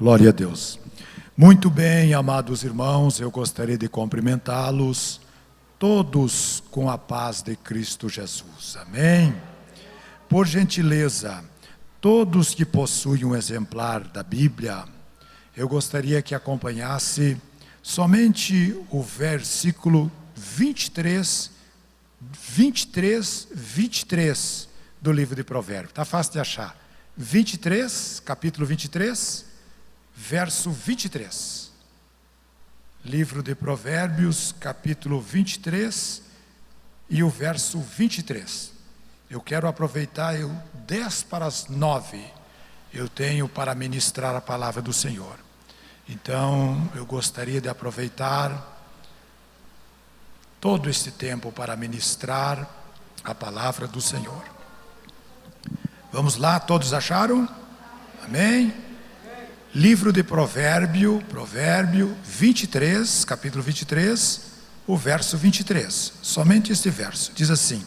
Glória a Deus. Muito bem, amados irmãos, eu gostaria de cumprimentá-los todos com a paz de Cristo Jesus. Amém? Por gentileza, todos que possuem um exemplar da Bíblia, eu gostaria que acompanhasse somente o versículo 23 do livro de Provérbios. Está fácil de achar. 23, capítulo 23, verso 23. Livro de Provérbios, capítulo 23 e o verso 23. Eu quero aproveitar, 10 para as 9, eu tenho para ministrar a palavra do Senhor. Então, eu gostaria de aproveitar todo esse tempo para ministrar a palavra do Senhor. Vamos lá, todos acharam? Amém? Livro de Provérbio 23, capítulo 23, o verso 23. Somente este verso, diz assim: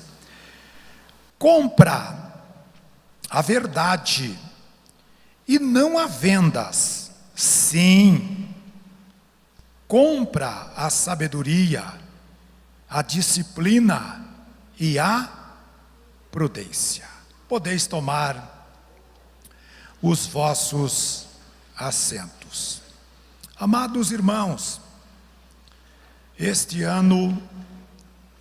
compra a verdade e não a vendas. Sim, compra a sabedoria, a disciplina e a prudência. Podeis tomar os vossos assentos. Amados irmãos, este ano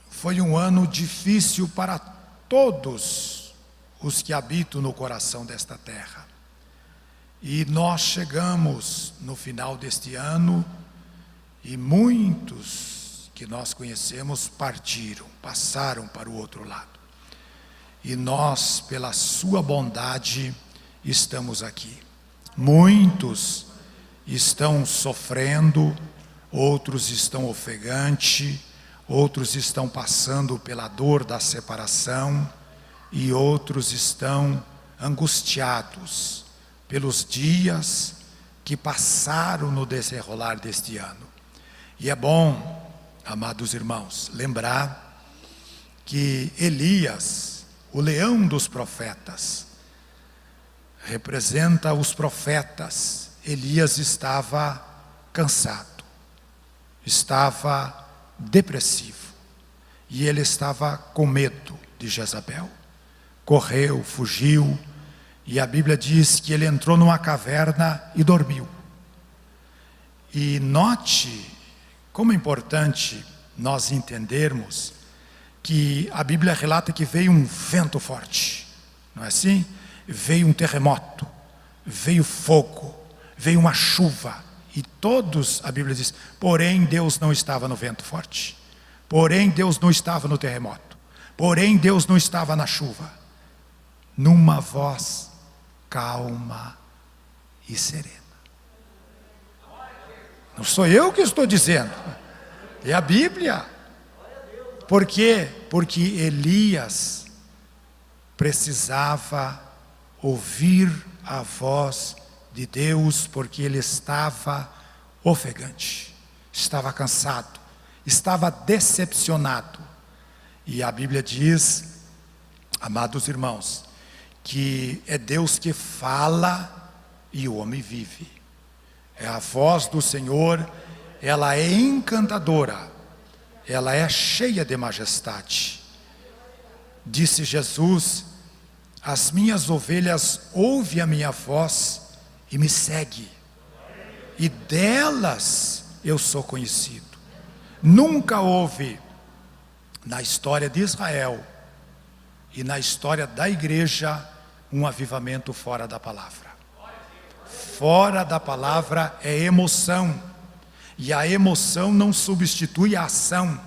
foi um ano difícil para todos os que habitam no coração desta terra. E nós chegamos no final deste ano e muitos que nós conhecemos passaram para o outro lado. E nós, pela sua bondade, estamos aqui. Muitos estão sofrendo, outros estão ofegantes, outros estão passando pela dor da separação e outros estão angustiados pelos dias que passaram no desenrolar deste ano. E é bom, amados irmãos, lembrar que Elias, o leão dos profetas, representa os profetas. Elias estava cansado, estava depressivo, e ele estava com medo de Jezabel. Correu, fugiu, e a Bíblia diz que ele entrou numa caverna e dormiu. E note como é importante nós entendermos que a Bíblia relata que veio um vento forte, não é assim? Veio um terremoto, veio fogo, veio uma chuva, e todos, a Bíblia diz, porém Deus não estava no vento forte, porém Deus não estava no terremoto, porém Deus não estava na chuva, numa voz calma e serena. Não sou eu que estou dizendo, é a Bíblia. Por quê? Porque Elias precisava ouvir a voz de Deus, porque ele estava ofegante, estava cansado, estava decepcionado. E a Bíblia diz, amados irmãos, que é Deus que fala e o homem vive. É a voz do Senhor, ela é encantadora, ela é cheia de majestade. Disse Jesus: as minhas ovelhas ouvem a minha voz e me seguem, e delas eu sou conhecido. Nunca houve na história de Israel e na história da igreja um avivamento fora da palavra. Fora da palavra é emoção, e a emoção não substitui a ação.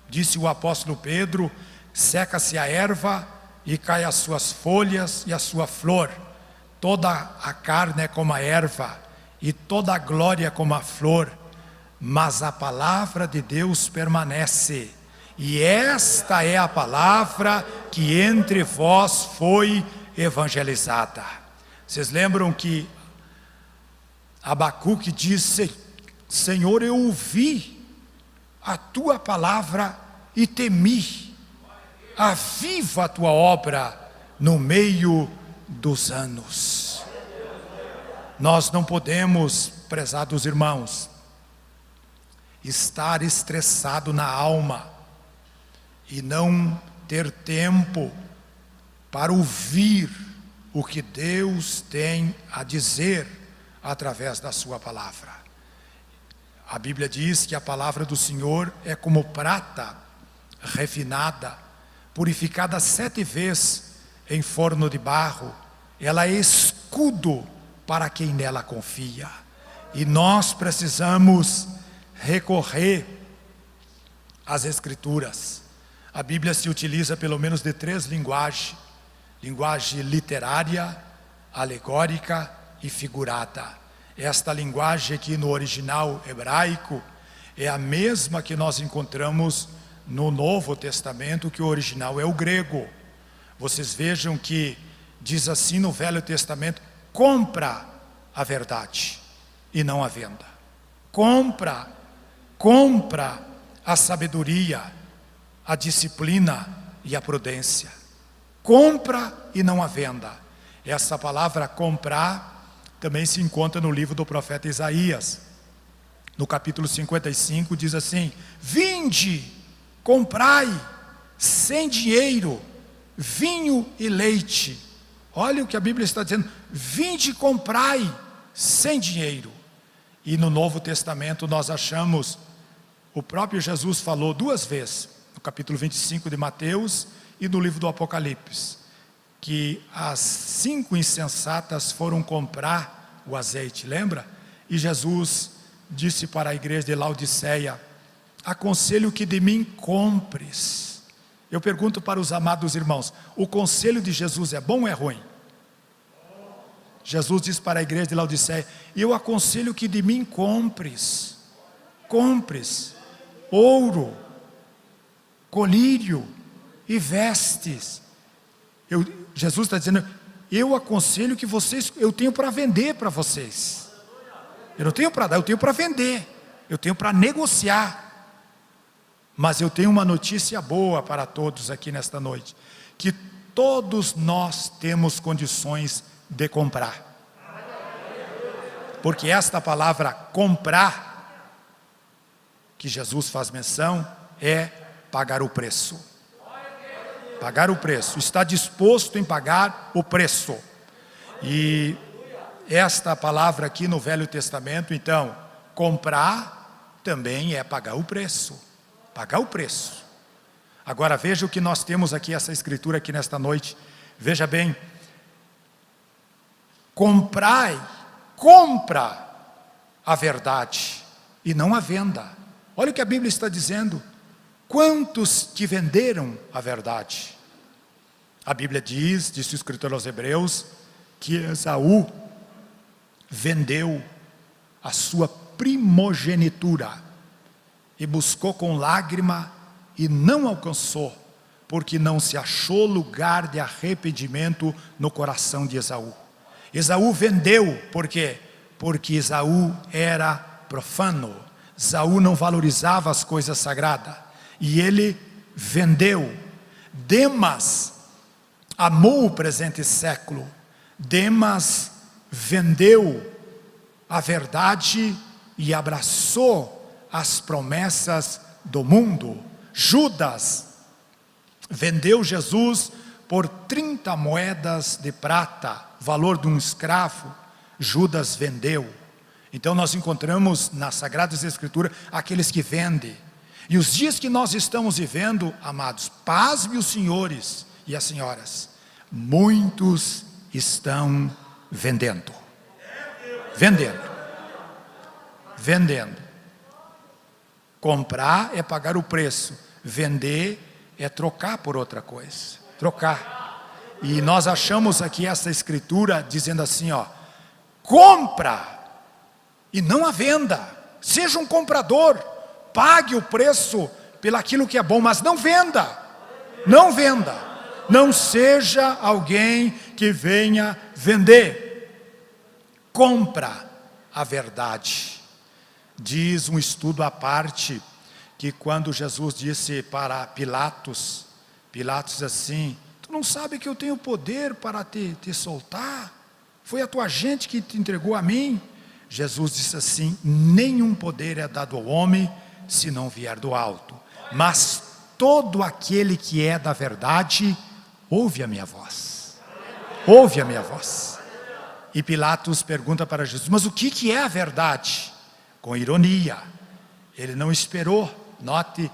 Disse o apóstolo Pedro: seca-se a erva e cai as suas folhas e a sua flor, toda a carne é como a erva e toda a glória como a flor, mas a palavra de Deus permanece, e esta é a palavra que entre vós foi evangelizada. Vocês lembram que Abacuque disse: Senhor, eu ouvi a tua palavra e temi. Aviva a tua obra no meio dos anos. Nós não podemos, prezados irmãos, estar estressado na alma e não ter tempo para ouvir o que Deus tem a dizer através da sua palavra. A Bíblia diz que a palavra do Senhor é como prata refinada, purificada 7 vezes em forno de barro. Ela é escudo para quem nela confia. E nós precisamos recorrer às Escrituras. A Bíblia se utiliza pelo menos de 3 linguagens: linguagem literária, alegórica e figurada. Esta linguagem aqui no original hebraico é a mesma que nós encontramos no Novo Testamento, que o original é o grego. Vocês vejam que diz assim no Velho Testamento: compra a verdade e não a venda. Compra a sabedoria, a disciplina e a prudência. Compra e não a venda. Essa palavra comprar também se encontra no livro do profeta Isaías. No capítulo 55 diz assim: vinde, comprai sem dinheiro vinho e leite. Olha o que a Bíblia está dizendo: vinde, comprai sem dinheiro. E no Novo Testamento nós achamos, o próprio Jesus falou 2 vezes, no capítulo 25 de Mateus e no livro do Apocalipse, que as 5 insensatas foram comprar o azeite, lembra? E Jesus disse para a igreja de Laodiceia: aconselho que de mim compres. Eu pergunto para os amados irmãos: o conselho de Jesus é bom ou é ruim? Jesus disse para a igreja de Laodiceia: eu aconselho que de mim compres ouro, colírio e vestes. Jesus está dizendo: eu aconselho que vocês, eu tenho para vender para vocês. Eu não tenho para dar, eu tenho para vender, eu tenho para negociar. Mas eu tenho uma notícia boa para todos aqui nesta noite: que todos nós temos condições de comprar. Porque esta palavra comprar, que Jesus faz menção, é pagar o preço. Pagar o preço, está disposto em pagar o preço. E esta palavra aqui no Velho Testamento, então, comprar também é pagar o preço. Pagar o preço. Agora veja o que nós temos aqui, essa escritura aqui nesta noite. Veja bem: compra a verdade e não a venda. Olha o que a Bíblia está dizendo: quantos te venderam a verdade? A Bíblia disse o escritor aos Hebreus, que Esaú vendeu a sua primogenitura e buscou com lágrima e não alcançou, porque não se achou lugar de arrependimento no coração de Esaú. Esaú vendeu, por quê? Porque Esaú era profano. Esaú não valorizava as coisas sagradas, e ele vendeu. Demas amou o presente século. Demas vendeu a verdade e abraçou as promessas do mundo. Judas vendeu Jesus por 30 moedas de prata, valor de um escravo. Judas vendeu. Então nós encontramos nas Sagradas Escrituras aqueles que vendem. E os dias que nós estamos vivendo, amados, pasme os senhores e as senhoras, muitos estão vendendo. Comprar é pagar o preço, vender é trocar por outra coisa. Trocar. E nós achamos aqui essa escritura dizendo assim, ó: compra e não a venda. Seja um comprador, pague o preço pelaquilo que é bom, mas não venda. Não venda. Não seja alguém que venha vender. Compra a verdade. Diz um estudo à parte que quando Jesus disse para Pilatos assim: tu não sabe que eu tenho poder para te soltar? Foi a tua gente que te entregou a mim? Jesus disse assim: nenhum poder é dado ao homem, se não vier do alto. Mas todo aquele que é da verdade, ouve a minha voz. Ouve a minha voz. E Pilatos pergunta para Jesus: mas o que é a verdade? Com ironia. Ele não esperou. Note,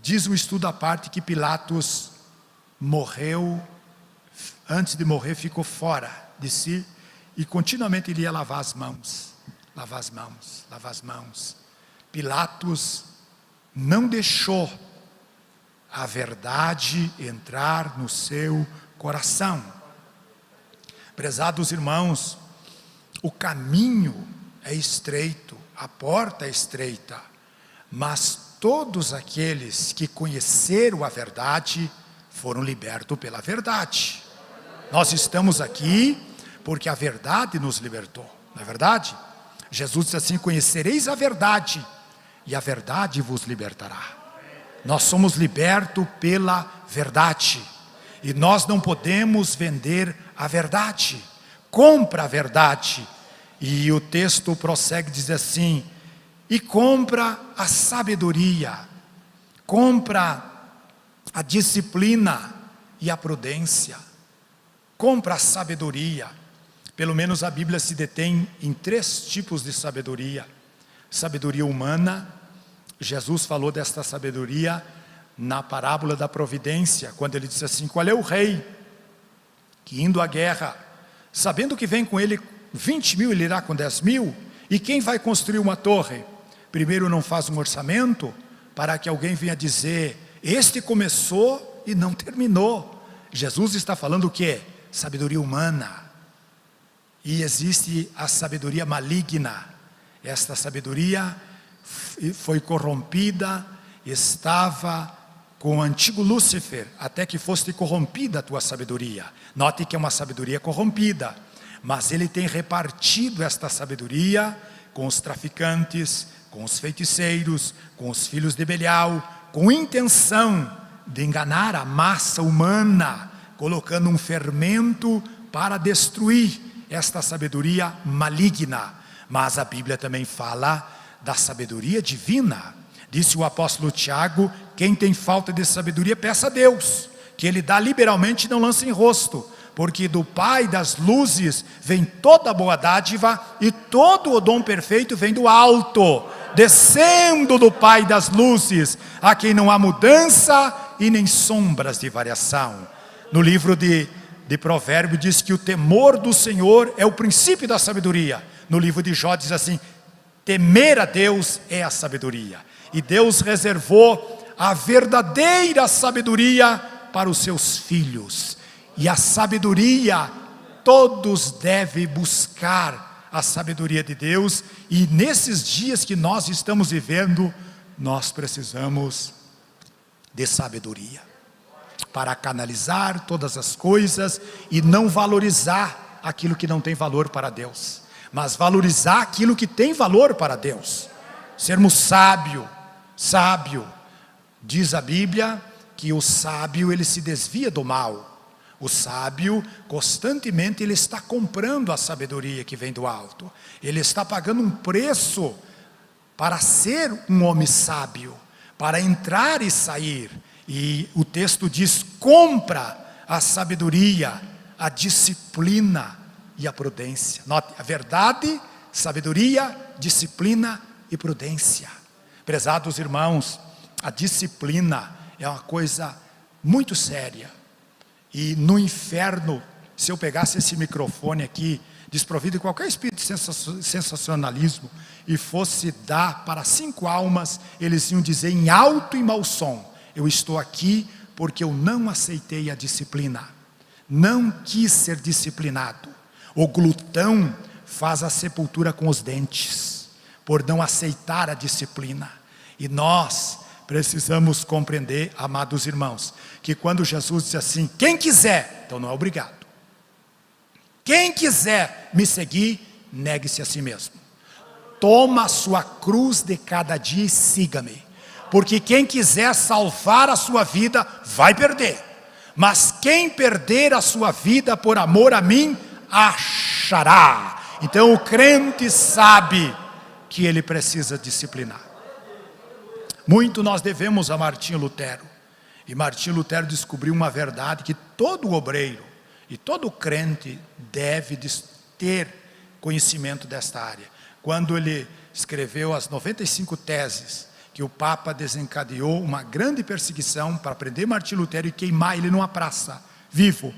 diz o estudo à parte que Pilatos morreu, antes de morrer ficou fora de si, e continuamente ele ia lavar as mãos, lavar as mãos, lavar as mãos. Pilatos não deixou a verdade entrar no seu coração. Prezados irmãos, o caminho é estreito, a porta é estreita, mas todos aqueles que conheceram a verdade foram libertos pela verdade. Nós estamos aqui porque a verdade nos libertou, não é verdade? Jesus disse assim: conhecereis a verdade, e a verdade vos libertará. Nós somos libertos pela verdade, e nós não podemos vender a verdade. Compra a verdade. E o texto prossegue, diz assim: e compra a sabedoria, compra a disciplina e a prudência. Compra a sabedoria. Pelo menos a Bíblia se detém em 3 tipos de sabedoria. Sabedoria humana. Jesus falou desta sabedoria na parábola da providência, quando ele disse assim: qual é o rei que, indo à guerra, sabendo que vem com ele 20.000, ele irá com 10.000? E quem vai construir uma torre? Primeiro não faz um orçamento, para que alguém venha dizer: este começou e não terminou. Jesus está falando o quê? Sabedoria humana. E existe a sabedoria maligna. Esta sabedoria foi corrompida, estava com o antigo Lúcifer, até que fosse corrompida a tua sabedoria. Note que é uma sabedoria corrompida, mas ele tem repartido esta sabedoria com os traficantes, com os feiticeiros, com os filhos de Belial, com intenção de enganar a massa humana, colocando um fermento para destruir esta sabedoria maligna. Mas a Bíblia também fala da sabedoria divina. Disse o apóstolo Tiago: quem tem falta de sabedoria, peça a Deus, que Ele dá liberalmente e não lança em rosto, porque do Pai das luzes vem toda a boa dádiva, e todo o dom perfeito vem do alto, descendo do Pai das luzes, a quem não há mudança e nem sombras de variação. No livro de Provérbios diz que o temor do Senhor é o princípio da sabedoria. No livro de Jó diz assim: temer a Deus é a sabedoria. E Deus reservou a verdadeira sabedoria para os seus filhos. E a sabedoria, todos devem buscar a sabedoria de Deus. E nesses dias que nós estamos vivendo, nós precisamos de sabedoria para canalizar todas as coisas e não valorizar aquilo que não tem valor para Deus, mas valorizar aquilo que tem valor para Deus. Sermos sábio. Diz a Bíblia que o sábio, ele se desvia do mal. O sábio, constantemente, ele está comprando a sabedoria que vem do alto. Ele está pagando um preço para ser um homem sábio, para entrar e sair. E o texto diz: compra a sabedoria, a disciplina e a prudência. Note, a verdade, sabedoria, disciplina e prudência. Prezados irmãos, a disciplina é uma coisa muito séria. E no inferno, se eu pegasse esse microfone aqui, desprovido de qualquer espírito de sensacionalismo, e fosse dar para 5 almas, eles iam dizer em alto e mau som: eu estou aqui porque eu não aceitei a disciplina, não quis ser disciplinado. O glutão faz a sepultura com os dentes, por não aceitar a disciplina. E nós precisamos compreender, amados irmãos, que quando Jesus diz assim: quem quiser, então não é obrigado. Quem quiser me seguir, negue-se a si mesmo. Toma a sua cruz de cada dia e siga-me. Porque quem quiser salvar a sua vida, vai perder. Mas quem perder a sua vida por amor a mim, achará achará. Então o crente sabe que ele precisa disciplinar. Muito nós devemos a Martinho Lutero. E Martinho Lutero descobriu uma verdade que todo obreiro e todo crente deve ter conhecimento desta área. Quando ele escreveu as 95 teses, que o Papa desencadeou uma grande perseguição para prender Martinho Lutero e queimar ele numa praça, vivo.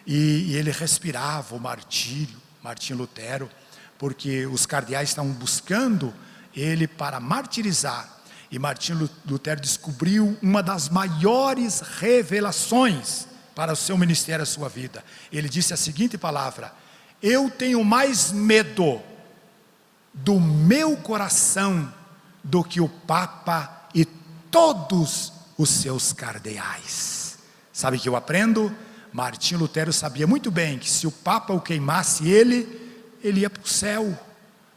E ele respirava o martírio, Martinho Lutero, porque os cardeais estavam buscando ele para martirizar. E Martinho Lutero descobriu uma das maiores revelações para o seu ministério, a sua vida. Ele disse a seguinte palavra: eu tenho mais medo do meu coração do que o Papa e todos os seus cardeais. Sabe o que eu aprendo? Martinho Lutero sabia muito bem que se o Papa o queimasse, ele ia para o céu.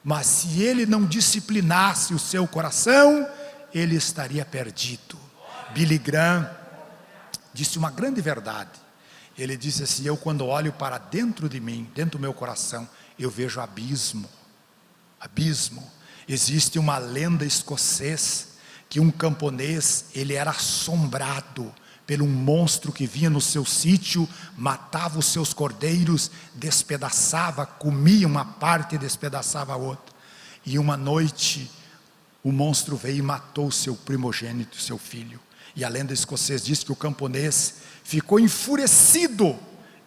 Mas se ele não disciplinasse o seu coração, ele estaria perdido. Billy Graham disse uma grande verdade. Ele disse assim: eu quando olho para dentro de mim, dentro do meu coração, eu vejo abismo. Abismo. Existe uma lenda escocesa que um camponês, ele era assombrado pelo um monstro que vinha no seu sítio, matava os seus cordeiros, despedaçava, comia uma parte e despedaçava a outra. E uma noite o monstro veio e matou o seu primogênito, seu filho. E a lenda escocesa diz que o camponês ficou enfurecido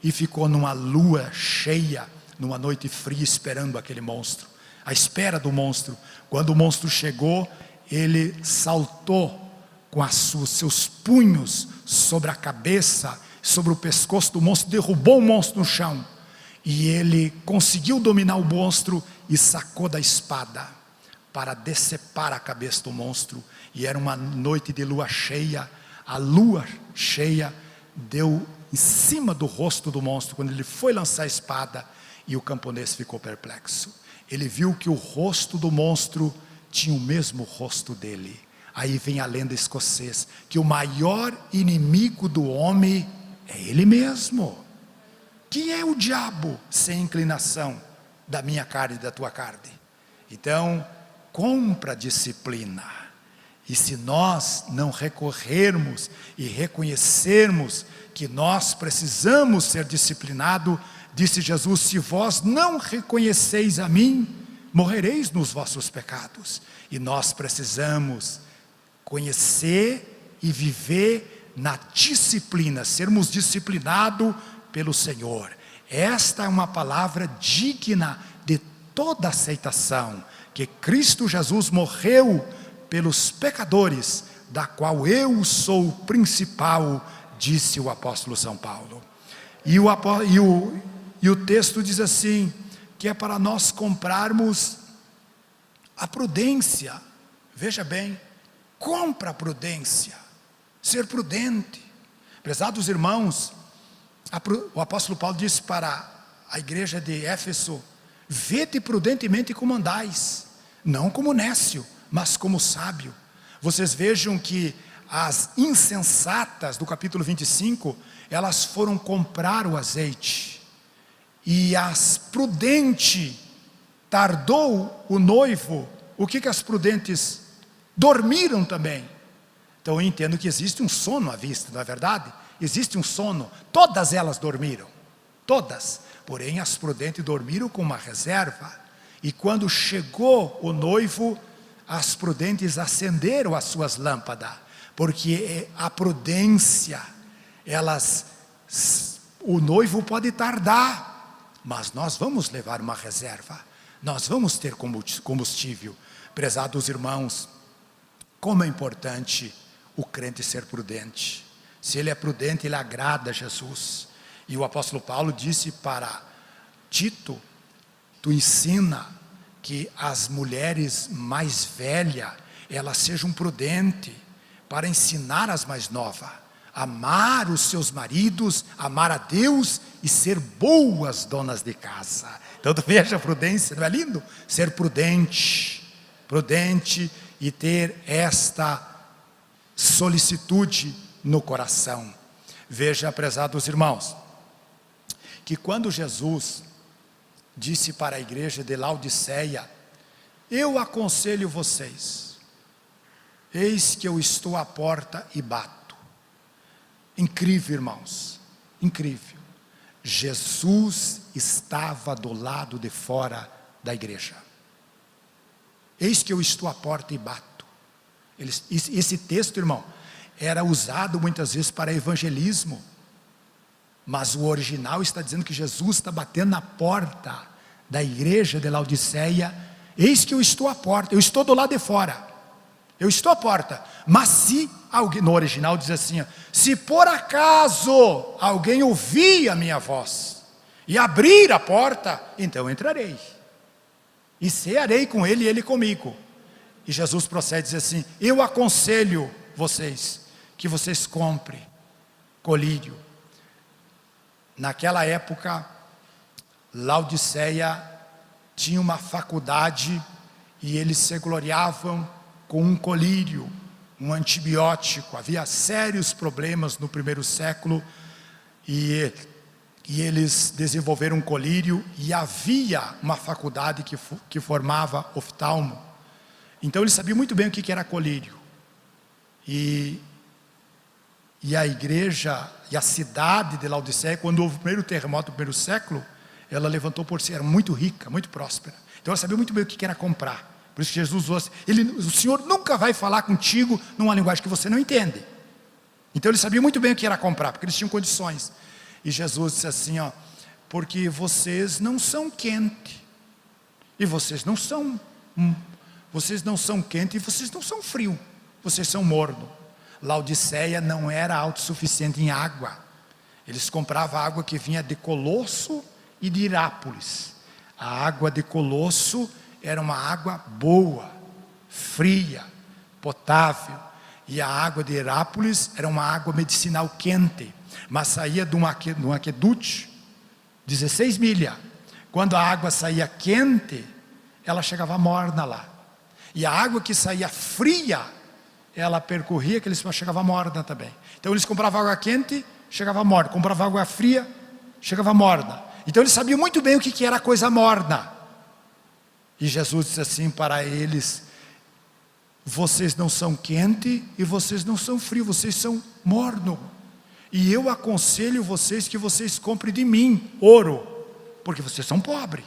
e ficou numa lua cheia, numa noite fria, esperando aquele monstro, à espera do monstro. Quando o monstro chegou, ele saltou com seus punhos sobre a cabeça, sobre o pescoço do monstro, derrubou o monstro no chão. E ele conseguiu dominar o monstro e sacou da espada para decepar a cabeça do monstro. E era uma noite de lua cheia. A lua cheia deu em cima do rosto do monstro quando ele foi lançar a espada, e o camponês ficou perplexo. Ele viu que o rosto do monstro tinha o mesmo rosto dele. Aí vem a lenda escocesa que o maior inimigo do homem é ele mesmo. Quem é o diabo sem inclinação da minha carne e da tua carne? Então, compra disciplina. E se nós não recorrermos e reconhecermos que nós precisamos ser disciplinados, disse Jesus: se vós não reconheceis a mim, morrereis nos vossos pecados. E nós precisamos conhecer e viver na disciplina, sermos disciplinados pelo Senhor. Esta é uma palavra digna de toda aceitação, que Cristo Jesus morreu pelos pecadores, da qual eu sou o principal, disse o apóstolo São Paulo. E o texto diz assim, que é para nós comprarmos a prudência. Veja bem, compra a prudência, ser prudente. Prezados irmãos, o apóstolo Paulo disse para a igreja de Éfeso: vede prudentemente como andais, não como nécio, mas como sábio. Vocês vejam que as insensatas do capítulo 25, elas foram comprar o azeite, e as prudentes tardou o noivo. O que as prudentes dormiram também. Então eu entendo que existe um sono à vista, não é verdade? Existe um sono, todas elas dormiram, todas, porém as prudentes dormiram com uma reserva. E quando chegou o noivo, as prudentes acenderam as suas lâmpadas, porque a prudência, o noivo pode tardar, mas nós vamos levar uma reserva, nós vamos ter combustível. Prezados irmãos, como é importante o crente ser prudente. Se ele é prudente, ele agrada a Jesus. E o apóstolo Paulo disse para Tito: tu ensina que as mulheres mais velhas, elas sejam prudentes, para ensinar as mais novas, amar os seus maridos, amar a Deus e ser boas donas de casa. Então veja a prudência, não é lindo? Ser prudente e ter esta solicitude no coração. Veja, prezados irmãos, que quando Jesus disse para a igreja de Laodiceia: eu aconselho vocês, eis que eu estou à porta e bato. Incrível, irmãos, incrível. Jesus estava do lado de fora da igreja. Eis que eu estou à porta e bato. Esse texto, irmão, era usado muitas vezes para evangelismo, mas o original está dizendo que Jesus está batendo na porta da igreja de Laodiceia. Eis que eu estou à porta, eu estou do lado de fora, eu estou à porta, mas se alguém, no original diz assim, se por acaso alguém ouvir a minha voz e abrir a porta, então entrarei e cearei com ele e ele comigo. E Jesus procede a dizer assim: eu aconselho vocês que vocês comprem colírio. Naquela época, Laodiceia tinha uma faculdade e eles se gloriavam com um colírio, um antibiótico. Havia sérios problemas no primeiro século e eles desenvolveram um colírio, e havia uma faculdade que formava oftalmo. Então eles sabiam muito bem o que era colírio. E a igreja e a cidade de Laodiceia, quando houve o primeiro terremoto do primeiro século, ela levantou por si, era muito rica, muito próspera. Então ela sabia muito bem o que era comprar. Por isso que Jesus usou assim, o Senhor nunca vai falar contigo numa linguagem que você não entende. Então eles sabiam muito bem o que era comprar, porque eles tinham condições. E Jesus disse assim, porque vocês não são quente, e vocês não são quente, e vocês não são frio, vocês são morno. Laodiceia não era autossuficiente em água. Eles compravam água que vinha de Colosso e de Hirápolis. A água de Colosso era uma água boa, fria, potável. E a água de Hirápolis era uma água medicinal quente, mas saía de um aqueduto, 16 milhas. Quando a água saía quente, ela chegava morna lá. E a água que saía fria, ela percorria aquele espaço, chegava morna também. Então eles compravam água quente, chegava morna. Compravam água fria, chegava morna. Então eles sabiam muito bem o que era coisa morna. E Jesus disse assim para eles: vocês não são quente e vocês não são frio, vocês são morno. E eu aconselho vocês que vocês comprem de mim ouro, porque vocês são pobres.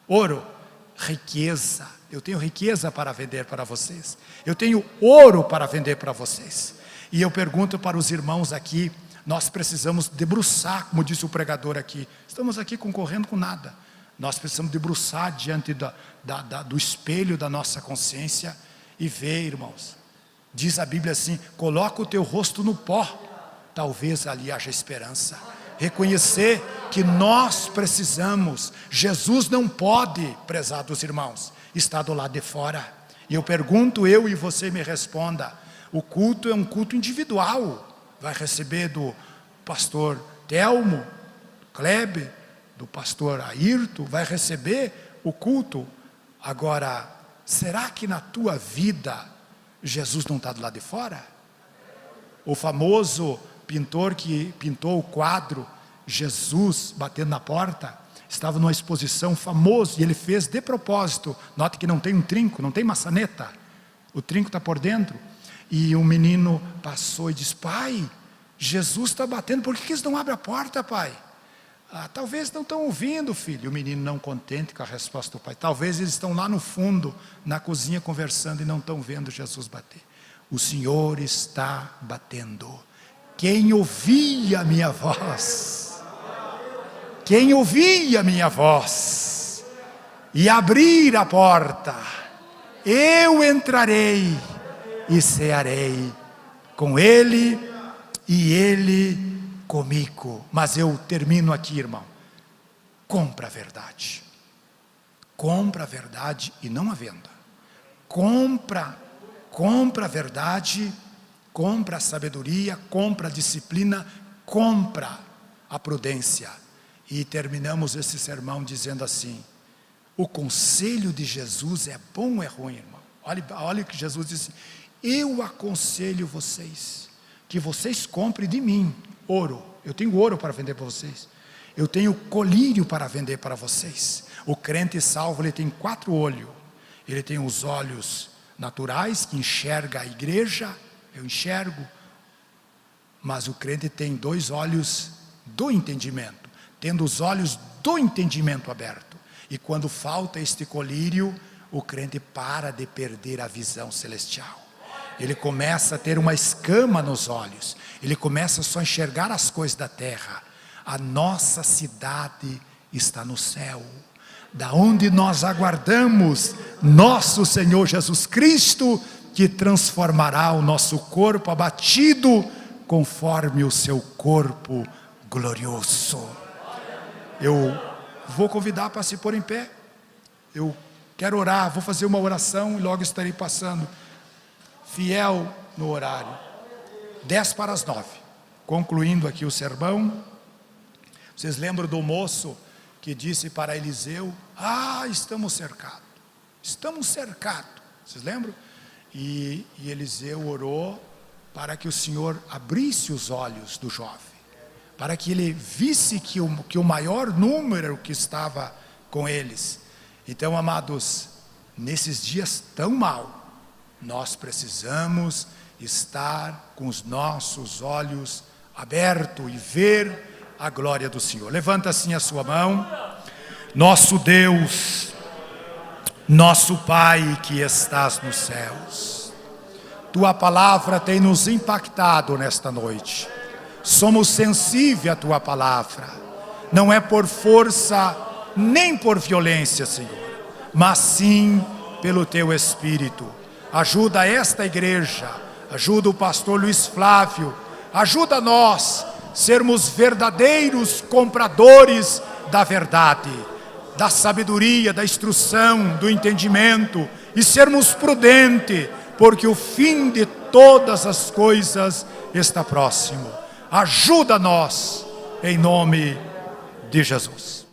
Ouro, riqueza. Eu tenho riqueza para vender para vocês. Eu tenho ouro para vender para vocês. E eu pergunto para os irmãos aqui, nós precisamos debruçar, como disse o pregador aqui. Estamos aqui concorrendo com nada. Nós precisamos debruçar diante do espelho da nossa consciência e ver, irmãos. Diz a Bíblia assim: coloca o teu rosto no pó, talvez ali haja esperança. Reconhecer que nós precisamos. Jesus não pode, prezados irmãos, estar do lado de fora. E eu pergunto, eu e você me responda: o culto é um culto individual. Vai receber do pastor Telmo, Kleber, do pastor Ayrton, vai receber o culto. Agora, será que na tua vida Jesus não está do lado de fora? O famoso pintor que pintou o quadro Jesus batendo na porta, estava numa exposição famosa, e ele fez de propósito. Note que não tem um trinco, não tem maçaneta, o trinco está por dentro. E um menino passou e disse: pai, Jesus está batendo, por que eles não abrem a porta, pai? Talvez não estão ouvindo, filho. E o menino, não contente com a resposta do pai: talvez eles estão lá no fundo, na cozinha, conversando e não estão vendo Jesus bater. O Senhor está batendo. Quem ouvia a minha voz, quem ouvia a minha voz e abrir a porta, eu entrarei e cearei com ele e ele comigo. Mas eu termino aqui, irmão. Compra a verdade. Compra a verdade e não a venda. Compra a verdade, compra a sabedoria, compra a disciplina, compra a prudência. E terminamos esse sermão dizendo assim: o conselho de Jesus é bom ou é ruim, irmão? Olha o que Jesus disse: eu aconselho vocês que vocês comprem de mim ouro. Eu tenho ouro para vender para vocês. Eu tenho colírio para vender para vocês. O crente salvo, ele tem 4 olhos. Ele tem os olhos naturais, que enxerga a igreja, eu enxergo. Mas o crente tem 2 olhos do entendimento, tendo os olhos do entendimento aberto. E quando falta este colírio, o crente para de perder a visão celestial. Ele começa a ter uma escama nos olhos. Ele começa só a enxergar as coisas da terra. A nossa cidade está no céu, da onde nós aguardamos nosso Senhor Jesus Cristo, que transformará o nosso corpo abatido conforme o seu corpo glorioso. Eu vou convidar para se pôr em pé. Eu quero orar, vou fazer uma oração e logo estarei passando. Fiel no horário. 8:50, concluindo aqui o sermão. Vocês lembram do moço que disse para Eliseu: estamos cercados, estamos cercados. Vocês lembram? E Eliseu orou para que o Senhor abrisse os olhos do jovem, para que ele visse que o maior número que estava com eles. Então, amados, nesses dias tão mal, nós precisamos estar com os nossos olhos abertos e ver a glória do Senhor. Levanta assim a sua mão. Nosso Deus, nosso Pai que estás nos céus, Tua palavra tem nos impactado nesta noite. Somos sensíveis à Tua palavra. Não é por força nem por violência, Senhor, mas sim pelo Teu Espírito. Ajuda esta igreja, ajuda o pastor Luiz Flávio, ajuda nós sermos verdadeiros compradores da verdade, da sabedoria, da instrução, do entendimento, e sermos prudentes, porque o fim de todas as coisas está próximo. Ajuda nós, em nome de Jesus.